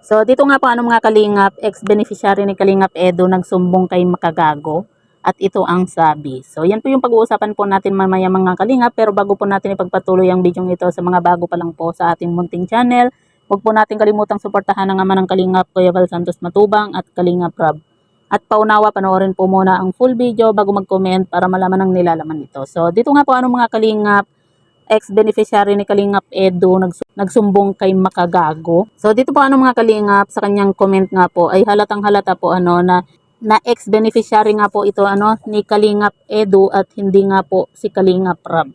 So dito nga po mga kalingap, ex-beneficiary ni Kalingap Edo nagsumbong kay Makagago at ito ang sabi. So yan po yung pag-uusapan po natin mamaya mga kalingap, pero bago po natin ipagpatuloy ang video ito sa mga bago pa lang po sa ating munting channel, huwag po natin kalimutang suportahan ang ama ng Kalingap, Kuya Val Santos Matubang at Kalingap Rob. At paunawa, panoorin po muna ang full video bago mag-comment para malaman ang nilalaman nito. So dito nga po mga kalingap, ex-beneficiary ni Kalingap Edo nagsumbong kay Makagago. So dito po mga kalingap, sa kanyang comment nga po ay halatang halata po na ex-beneficiary nga po ito ni Kalingap Edo at hindi nga po si Kalingap Rab.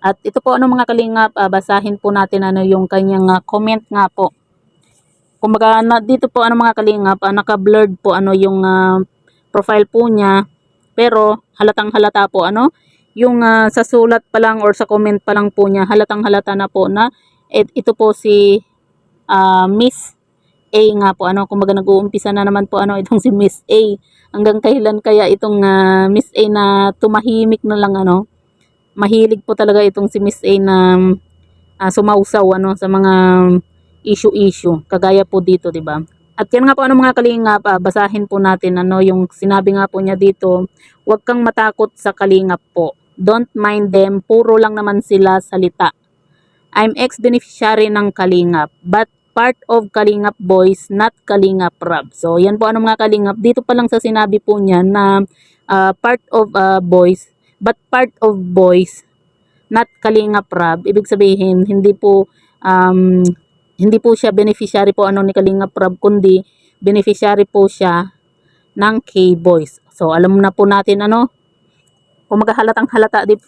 At ito po mga kalingap, basahin po natin yung kanyang comment nga po. Kumbaga dito po mga kalingap, naka-blurred po yung profile po niya, pero halatang halata po yung sa sulat pa lang or sa comment pa lang po niya, halatang halata na po na ito po si Miss A nga po kumbaga nag-uumpisa na naman po itong si Miss A. Hanggang kailan kaya itong Miss A na tumahimik na lang mahilig po talaga itong si Miss A na sumausaw sa mga issue kagaya po dito, di ba? At yan nga po mga kalingap, basahin po natin yung sinabi nga po niya dito, huwag kang matakot sa kalingap po. Don't mind them, puro lang naman sila salita. I'm ex-beneficiary ng Kalingap, but part of Kalingap Boys, not Kalingap Rab. So yan po mga kalingap, dito pa lang sa sinabi po niya na part of boys, but part of boys, not Kalingap Rab. Ibig sabihin, hindi po siya beneficiary po ni Kalingap Rab, kundi beneficiary po siya ng K-Boys. So alam na po natin kumbaga halatang halata dito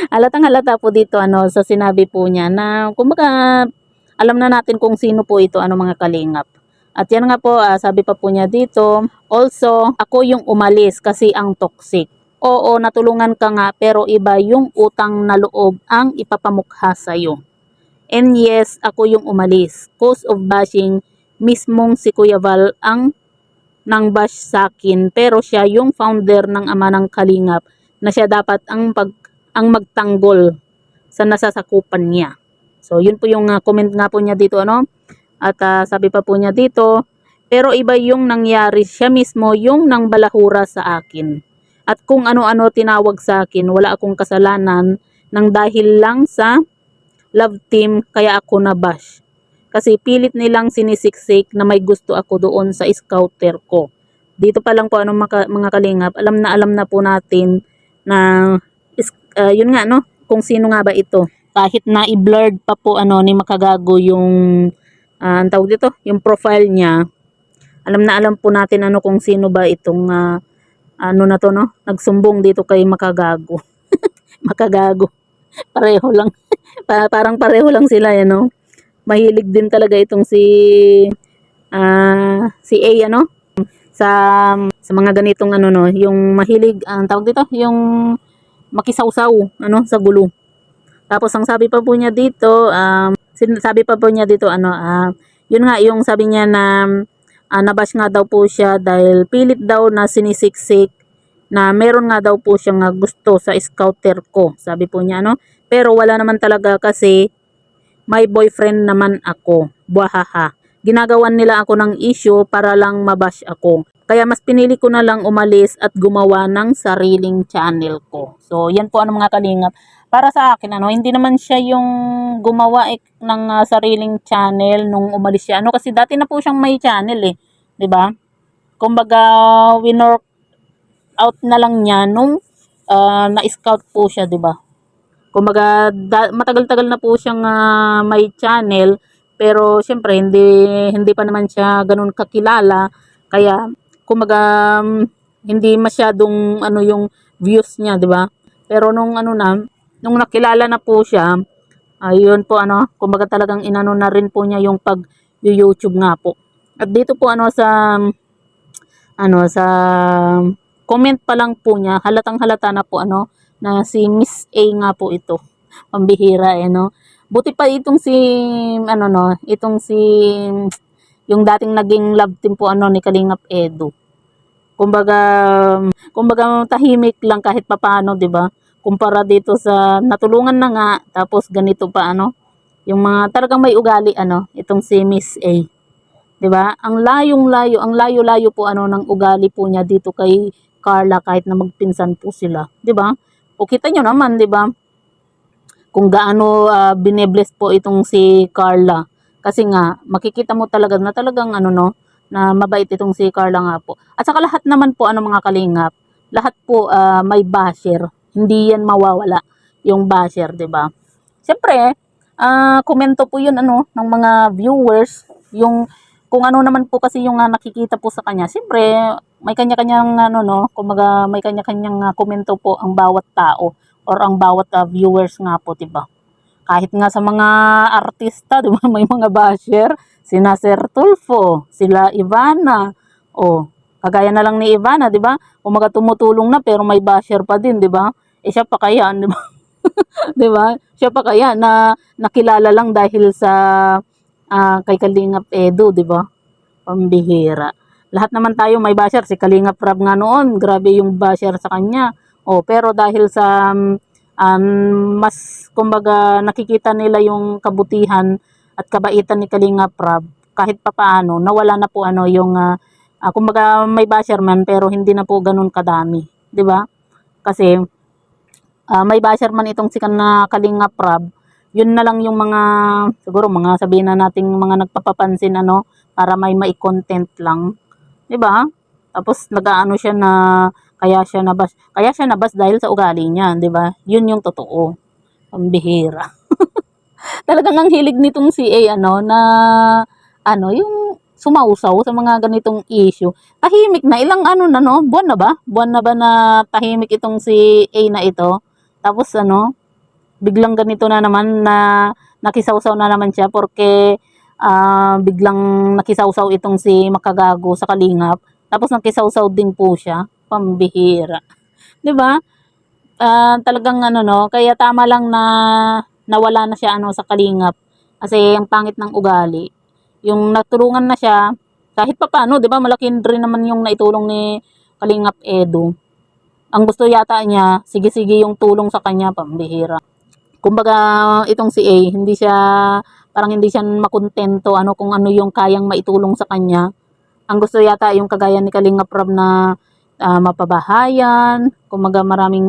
halatang halata po dito sa sinabi po niya na kumbaga alam na natin kung sino po ito mga kalingap. At yan nga po, sabi pa po niya dito, also ako yung umalis kasi ang toxic. Oo, natulungan ka nga pero iba yung utang na loob ang ipapamukha sa'yo. And yes, ako yung umalis. Cause of bashing, mismong si Kuya Val ang nang bash sa akin, pero siya yung founder ng ama ng Kalingap na siya dapat ang magtanggol sa nasasakupan niya. So yun po yung comment nga po niya dito at sabi pa po niya dito, pero iba yung nangyari, siya mismo yung nang balahura sa akin. At kung ano-ano tinawag sa akin, wala akong kasalanan nang dahil lang sa love team kaya ako na bash. Kasi pilit nilang sinisiksik na may gusto ako doon sa scouter ko. Dito pa lang po mga kalingap, alam na po natin na yun nga kung sino nga ba ito. Kahit na i-blurred pa po ni Makagago yung ang tawag dito, yung profile niya. Alam po natin kung sino ba itong nagsumbong dito kay Makagago. Makagago. Pareho lang. Parang pareho lang sila mahilig din talaga itong si A sa mga ganitong yung mahilig ang tawag dito, yung makisawsaw sa gulo. Tapos ang sabi pa po niya dito, yun nga yung sabi niya na nabash nga daw po siya dahil pilit daw na sinisiksik na meron nga daw po siyang gusto sa scouter ko. Sabi po niya pero wala naman talaga kasi may boyfriend naman ako. Buhaha. Ginagawan nila ako ng issue para lang mabash ako. Kaya mas pinili ko na lang umalis at gumawa ng sariling channel ko. So, yan po mga kalingap. Para sa akin, hindi naman siya yung gumawa ng sariling channel nung umalis siya. Kasi dati na po siyang may channel eh. 'Di ba? Kumbaga, winor out na lang niya nung na-scout po siya, 'di ba? Kumbaga matagal-tagal na po siyang may channel, pero syempre hindi pa naman siya ganoon kakilala, kaya kumbaga hindi masyadong yung views niya, 'di ba? Pero nung nung nakilala na po siya, ayun po kumbaga talagang inano na rin po niya yung YouTube nga po. At dito po sa comment pa lang po niya, halatang halata na po na si Miss A nga po ito. Pambihira Buti pa itong si yung dating naging love team po ni Kalingap Edo. Kumbaga tahimik lang kahit papaano, 'di ba? Kumpara dito sa natulungan na nga tapos ganito pa yung mga talagang may ugali itong si Miss A. 'Di ba? Ang layo-layo po ano ng ugali po niya dito kay Carla kahit na magpinsan po sila, 'di ba? O kita niyo naman, 'di ba? Kung gaano binebless po itong si Carla. Kasi nga makikita mo talaga na talagang ano no, na mabait itong si Carla nga po. At saka lahat naman po ano mga kalingap, lahat po may basher. Hindi yan mawawala yung basher, 'di ba? Siyempre, komento po 'yun ano ng mga viewers, yung kung ano naman po kasi yung nakikita po sa kanya. Siyempre, may kanya-kanyang ano no, kumbaga may kanya-kanyang komento po ang bawat tao or ang bawat viewers nga po, 'di ba? Kahit nga sa mga artista, 'di ba, may mga basher, sina Sir Tulfo, sila Ivana. Oh, kagaya na lang ni Ivana, 'di ba? Kumaga tumutulong na pero may basher pa din, 'di ba? Eh siya pa kaya, 'di ba? 'Di ba? Siya pa kaya na nakilala lang dahil sa kay Kalingap Edo, 'di ba? Pambihira. Lahat naman tayo may basher, si Kalingap Rab nga noon, grabe yung basher sa kanya. Oh, pero dahil sa mas kumbaga nakikita nila yung kabutihan at kabaitan ni Kalingap Rab, kahit papaano nawala na po ano yung kumbaga may basher man pero hindi na po ganun kadami, 'di ba? Kasi may basher man itong si Kalingap Rab, yun na lang yung mga siguro mga sabihin na nating mga nagpapapansin ano para may mai-content lang, 'di ba? Tapos nag-aano siya na kaya siya nabas dahil sa ugali niya, 'di ba? Yun yung totoo. Pambihira. Talagang ang hilig nitong si A ano na ano yung sumausaw sa mga ganitong issue. Tahimik na ilang ano na no, buwan na ba? Buwan na ba na tahimik itong si A na ito? Tapos ano, biglang ganito na naman na nakisawsaw na naman siya porque biglang nakisawsaw itong si Makagago sa Kalingap. Tapos nakisawsaw din po siya. Pambihira. 'Di ba? Talagang ano no, kaya tama lang na nawala na siya ano sa Kalingap. Kasi ang pangit ng ugali. Yung natulungan na siya, kahit papaano, 'di ba? Malaki rin naman yung naitulong ni Kalingap Edu. Ang gusto yata niya, sige-sige yung tulong sa kanya, pambihira. Kumbaga, itong si A, parang hindi siya makontento ano kung ano yung kayang maitulong sa kanya. Ang gusto yata yung kagaya ni Kalingap Rab na mapabahayan, kumbaga maraming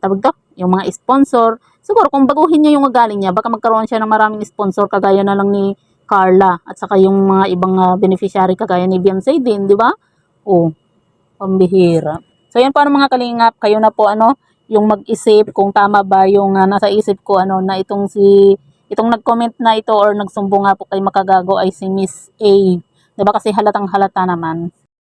tawag to, yung mga sponsor. Siguro kung baguhin niya yung ugali niya, baka magkaroon siya ng maraming sponsor kagaya na lang ni Carla at saka yung mga ibang beneficiary kagaya ni Beyonce din, di ba? Oh, pambihira. So yan po ano mga kalingap, kayo na po ano, yung mag-isip kung tama ba yung nasa isip ko ano na itong nag-comment na ito or nagsumbong nga po kay Makagago ay si Miss A. 'Di ba kasi halatang halata naman.